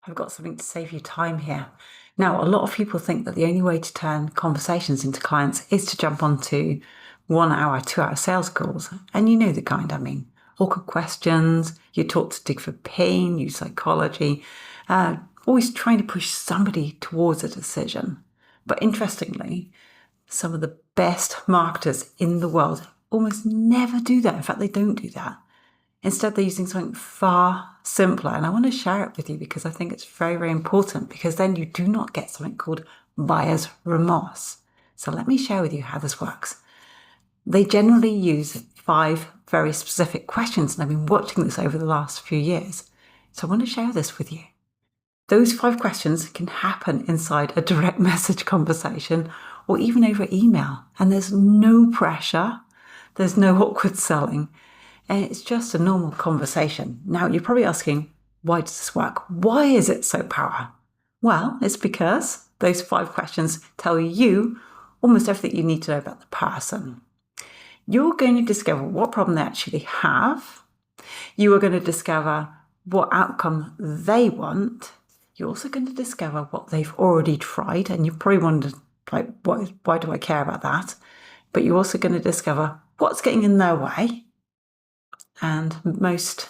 I've got something to save you time here. Now, a lot of people think that the only way to turn conversations into clients is to jump onto 1 hour, 2 hour sales calls. And you know the kind I mean. Awkward questions, you talk to dig for pain, use psychology, always trying to push somebody towards a decision. But interestingly, some of the best marketers in the world almost never do that. In fact, they don't do that. Instead, they're using something far simpler. And I want to share it with you because I think it's very, very important, because then you do not get something called buyer's remorse. So let me share with you how this works. They generally use 5 very specific questions, and I've been watching this over the last few years. So I want to share this with you. Those 5 questions can happen inside a direct message conversation or even over email. And there's no pressure. There's no awkward selling. And it's just a normal conversation. Now, you're probably asking, why does this work? Why is it so powerful? Well, it's because those 5 questions tell you almost everything you need to know about the person. You're going to discover what problem they actually have. You are going to discover what outcome they want. You're also going to discover what they've already tried. And you probably wondered, like, why do I care about that? But you're also going to discover what's getting in their way. And most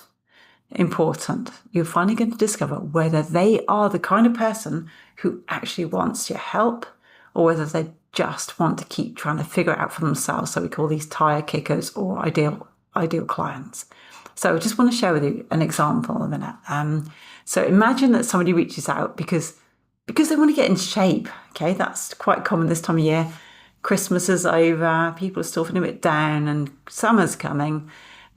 important, you're finally going to discover whether they are the kind of person who actually wants your help, or whether they just want to keep trying to figure it out for themselves. So we call these tire kickers or ideal clients. So I just want to share with you an example in a minute. So imagine that somebody reaches out because they want to get in shape. Okay, that's quite common this time of year. Christmas is over, people are still feeling a bit down, and summer's coming.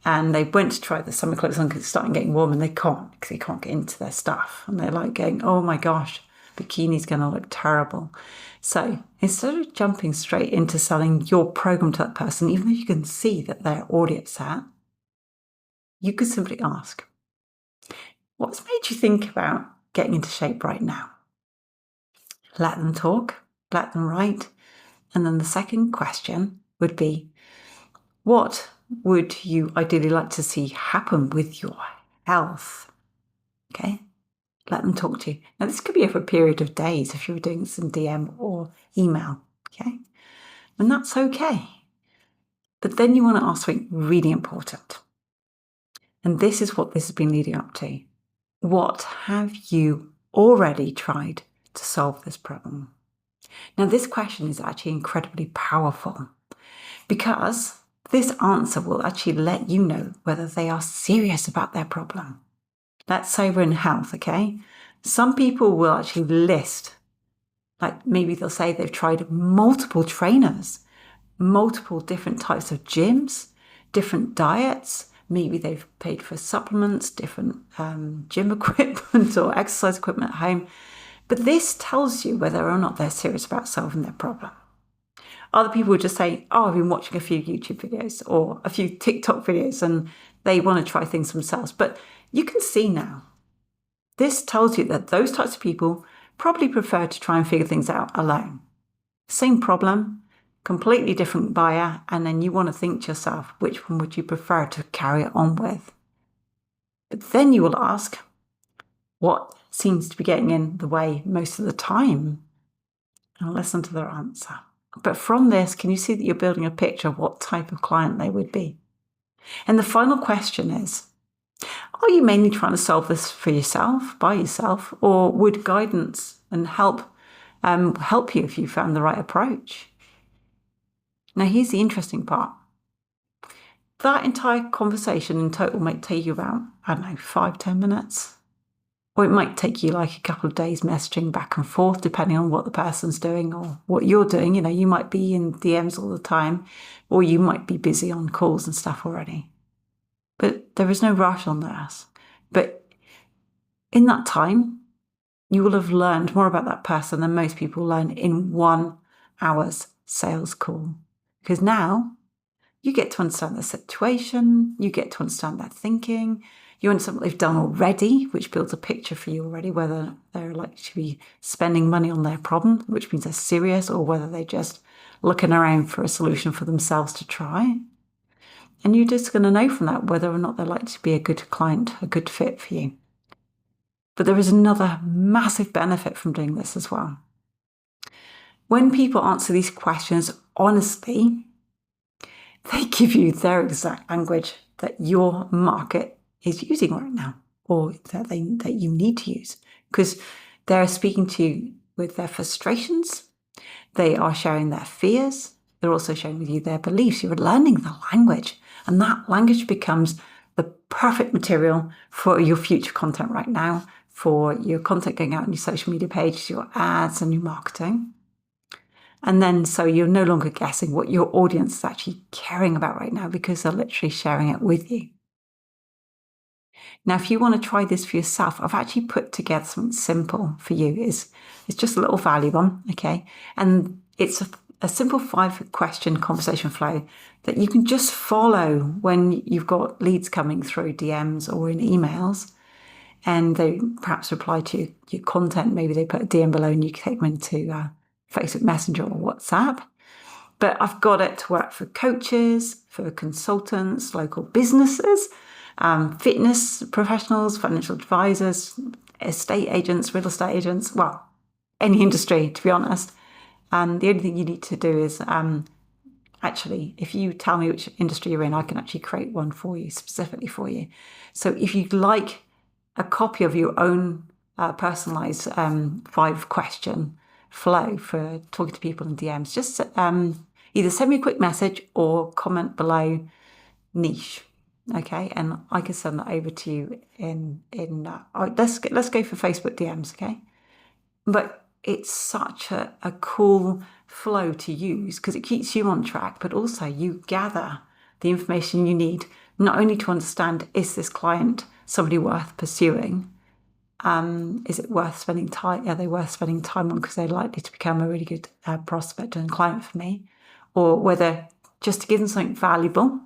And they went to try the summer clothes on because it's starting getting warm, and they can't, because they can't get into their stuff. And they're like going, oh my gosh, bikini's going to look terrible. So instead of jumping straight into selling your program to that person, even though you can see that they're already upset, you could simply ask, what's made you think about getting into shape right now? Let them talk, let them write. And then the second question would be, what would you ideally like to see happen with your health? Okay, let them talk to you. Now, this could be over a period of days if you were doing this in DM or email. Okay, and that's okay. But then you want to ask something really important. And this is what this has been leading up to. What have you already tried to solve this problem? Now, this question is actually incredibly powerful, because this answer will actually let you know whether they are serious about their problem. Let's say we're in health, okay? Some people will actually list, like maybe they'll say they've tried multiple trainers, multiple different types of gyms, different diets. Maybe they've paid for supplements, different gym equipment or exercise equipment at home. But this tells you whether or not they're serious about solving their problem. Other people would just say, oh, I've been watching a few YouTube videos or a few TikTok videos, and they want to try things themselves. But you can see now, this tells you that those types of people probably prefer to try and figure things out alone. Same problem, completely different buyer, and then you want to think to yourself, which one would you prefer to carry it on with? But then you will ask, what seems to be getting in the way most of the time? And listen to their answer. But from this, can you see that you're building a picture of what type of client they would be? And the final question is, are you mainly trying to solve this for yourself, by yourself, or would guidance and help you if you found the right approach? Now, here's the interesting part. That entire conversation in total might take you about, 5-10 minutes. Or it might take you like a couple of days messaging back and forth, depending on what the person's doing or what you're doing. You might be in DMs all the time, or you might be busy on calls and stuff already. But there is no rush on this. But in that time, you will have learned more about that person than most people learn in 1 hour's sales call. Because now you get to understand their situation, you get to understand their thinking, you understand what they've done already, which builds a picture for you already, whether they're likely to be spending money on their problem, which means they're serious, or whether they're just looking around for a solution for themselves to try. And you're just going to know from that whether or not they're likely to be a good client, a good fit for you. But there is another massive benefit from doing this as well. When people answer these questions honestly, they give you their exact language that your market is using right now, or that you need to use, because they're speaking to you with their frustrations. They are sharing their fears. They're also sharing with you their beliefs. You're learning the language, and that language becomes the perfect material for your future content right now, for your content going out on your social media pages, your ads and your marketing. And then so you're no longer guessing what your audience is actually caring about right now, because they're literally sharing it with you. Now, if you want to try this for yourself, I've actually put together something simple for you. It's just a little value one, okay? And it's a simple 5-question conversation flow that you can just follow when you've got leads coming through DMs or in emails, and they perhaps reply to your content. Maybe they put a DM below and you take them into Facebook Messenger or WhatsApp. But I've got it to work for coaches, for consultants, local businesses, fitness professionals, financial advisors, estate agents, real estate agents, well, any industry, to be honest. And the only thing you need to do is actually, if you tell me which industry you're in, I can actually create one for you, specifically for you. So if you'd like a copy of your own personalized 5-question flow for talking to people in DMs, just either send me a quick message or comment below niche, okay? And I can send that over to you let's go for Facebook DMs, okay? But it's such a cool flow to use because it keeps you on track, but also you gather the information you need not only to understand, is this client somebody worth pursuing? Is it worth spending time? Are they worth spending time on because they're likely to become a really good prospect and client for me? Or whether just to give them something valuable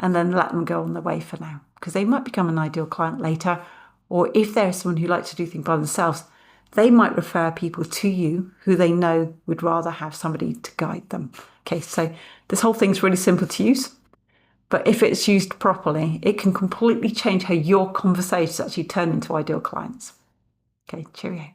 and then let them go on their way for now, because they might become an ideal client later. Or if there's someone who likes to do things by themselves, they might refer people to you who they know would rather have somebody to guide them. Okay, so this whole thing's really simple to use. But if it's used properly, it can completely change how your conversations actually turn into ideal clients. Okay, cheerio.